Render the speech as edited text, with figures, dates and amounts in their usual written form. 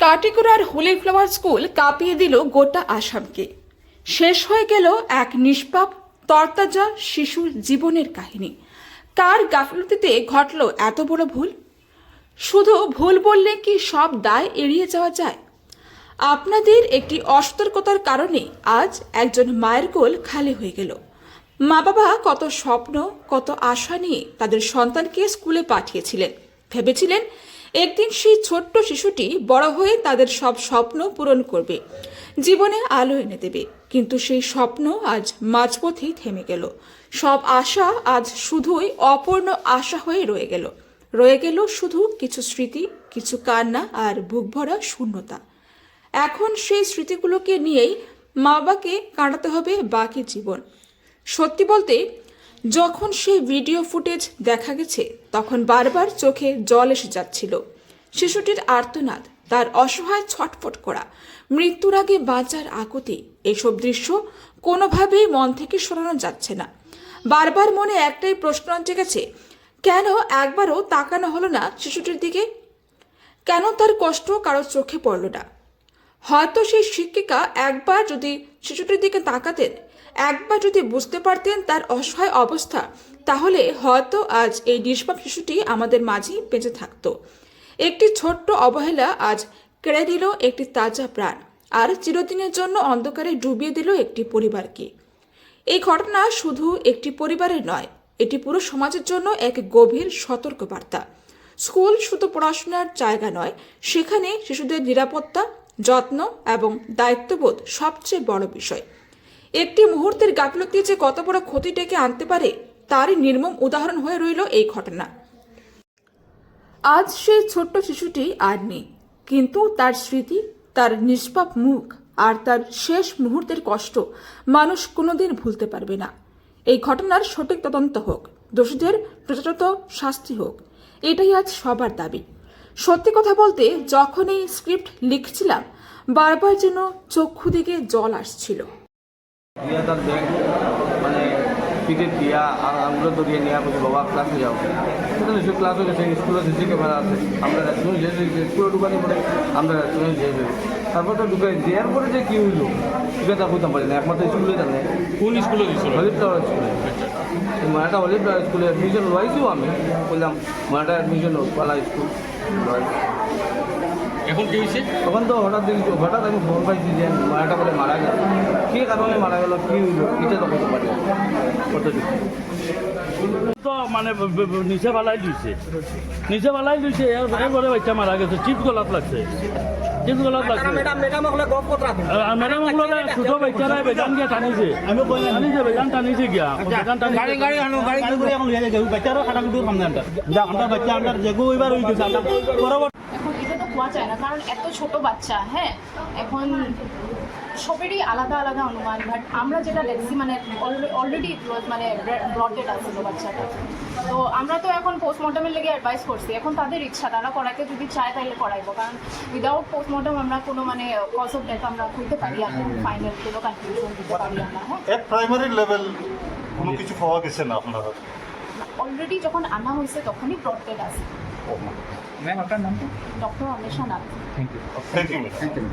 কাটিগড়ার Holi flower school কাঁপিয়ে দিল গোটা আসামকে। শেষ হয়ে গেল এক নিষ্পাপ তরতাজা শিশুর জীবনের কাহিনী। কার গাফিলতিতে ঘটল এত বড় ভুল? শুধু ভুল বললে কি সব দায় এড়িয়ে যাওয়া যায়? আপনাদের একটি অসতর্কতার কারণে আজ একজন মায়ের কোল খালি হয়ে গেল। মা বাবা কত স্বপ্ন, কত আশা নিয়ে তাদের সন্তানকে স্কুলে পাঠিয়েছিলেন। ভেবেছিলেন একদিন সেই ছোট্ট শিশুটি বড় হয়ে তাদের সব স্বপ্ন পূরণ করবে, জীবনে আলো এনে দেবে। কিন্তু সেই স্বপ্ন আজ মাঝপথেই থেমে গেল। সব আশা আজ শুধুই অপূর্ণ আশা হয়ে রয়ে গেল শুধু কিছু স্মৃতি, কিছু কান্না আর বুক ভরা শূন্যতা। এখন সেই স্মৃতিগুলোকে নিয়েই মা বাবাকে কাটাতে হবে বাকি জীবন। সত্যি বলতে, যখন সেই ভিডিও ফুটেজ দেখা গেছে তখন বারবার চোখে জল এসে যাচ্ছিল। শিশুটির আর্তনাদ, তার অসহায় ছটফট করা, মৃত্যুর আগে বাঁচার আকুতি, এসব দৃশ্য কোনোভাবেই মন থেকে সরানো যাচ্ছে না। বারবার মনে একটাই প্রশ্ন জেগেছে, কেন একবারও তাকানো হলো না শিশুটির দিকে? কেন তার কষ্ট কারো চোখে পড়ল না? হয়তো সেই শিক্ষিকা একবার যদি শিশুটির দিকে তাকাতেন, একবার যদি বুঝতে পারতেন তার অসহায় অবস্থা, তাহলে হয়তো আজ এই নিষ্পাপ শিশুটি আমাদের মাঝেই বেঁচে থাকতো। একটি ছোট্ট অবহেলা আজ কেড়ে দিল একটি তাজা প্রাণ, আর চিরদিনের জন্য অন্ধকারে ডুবিয়ে দিল একটি পরিবারকে। এই ঘটনা শুধু একটি পরিবারের নয়, এটি পুরো সমাজের জন্য এক গভীর সতর্কবার্তা। স্কুল শুধু পড়াশোনার জায়গা নয়, সেখানে শিশুদের নিরাপত্তা, যত্ন এবং দায়িত্ববোধ সবচেয়ে বড় বিষয়। একটি মুহূর্তের গাফিলতি যে কত বড় ক্ষতি ডেকে আনতে পারে তারই নির্মম উদাহরণ হয়ে রইল এই ঘটনা। আজ সেই ছোট্ট শিশুটি আর নেই, কিন্তু তার স্মৃতি, তার নিষ্পাপ মুখ আর তার শেষ মুহূর্তের কষ্ট মানুষ কোনোদিন ভুলতে পারবে না। এই ঘটনার সঠিক তদন্ত হোক, দোষীদের যথাযথ শাস্তি হোক, এটাই আজ সবার দাবি। সত্যি কথা বলতে, যখন এই স্ক্রিপ্ট লিখছিলাম বারবার যেন চক্ষু দিকে জল আসছিল। মানে টিকিট দিয়া আর আঙুলো ধরিয়ে নেওয়া বলছে, বাবা ক্লাসে যাও। সেখানে সে ক্লাস হয়ে গেছে, স্কুলে সিসি ক্যামেরা আছে, আমরা রেস্টুরেন্ট যেয়ে স্কুলে ঢুকানি পরে আমরা রেস্টুরেন্ট যেয়ে যাই। তারপর তো ঢুকাই দেওয়ার পরে যে কী হইলো সেটা তা বুঝতাম পারি না। একমাত্র স্কুলে জানে। কোন স্কুলে দিয়েছিল? হলিপ টাওয়ার স্কুলে। মারাটা হলিপ টাওয়ার স্কুলে অ্যাডমিশন লইছিও আমি, বললাম মারাটা অ্যাডমিশন পালা স্কুল। এখন কি হয়েছে? তখন তো হঠাৎ আমি খবর পাইছি যে মারাটা বলে মারা গেল। কী কারণে মারা গেল, কী হইলো, এটা তো বলতে পারি কতটুকু। তো মানে নিচে ফালাই দিয়েছে, এরপরে বাচ্চা মারা গেছে। চিপ গলাপ লাগছে। ম্যাডাম ছোট বাচ্চারা বেজান গিয়া টানিছে, বেজান টানিছে গিয়া বাচ্চারও খাটাকুটির সামনে আমরা বাচ্চা আমরা যেগু এবার হয়ে গেছে। এখন এটা তো হওয়া যায় না, কারণ এত ছোট বাচ্চা। হ্যাঁ, এখন সবেরই আলাদা আলাদা অনুমান, বাট আমরা যেটা দেখছি মানে অলরেডি মানে ব্রডেড আসছিল বাচ্চাটা। তো আমরা তো এখন পোস্টমর্টমের লেগে অ্যাডভাইস করছি। এখন তাদের ইচ্ছা, তারা করাইতে যদি চায় তাহলে করাইবো, কারণ উইদাউট পোস্টমর্টম আমরা কোনো মানে কজ অফ ডেথ আমরা করতে পারি, এখন ফাইনাল কোনো কনক্লুশন দিতে পারি আমরা। হ্যাঁ, এট প্রাইমারি লেভেল কোনো কিছু পাওয়া গেছে না আপনারা? অলরেডি যখন আনা হয়েছে তখনই ব্রডেড আছে। ম্যাম আপনার নাম? Doctor Anwesha Nath. Thank you.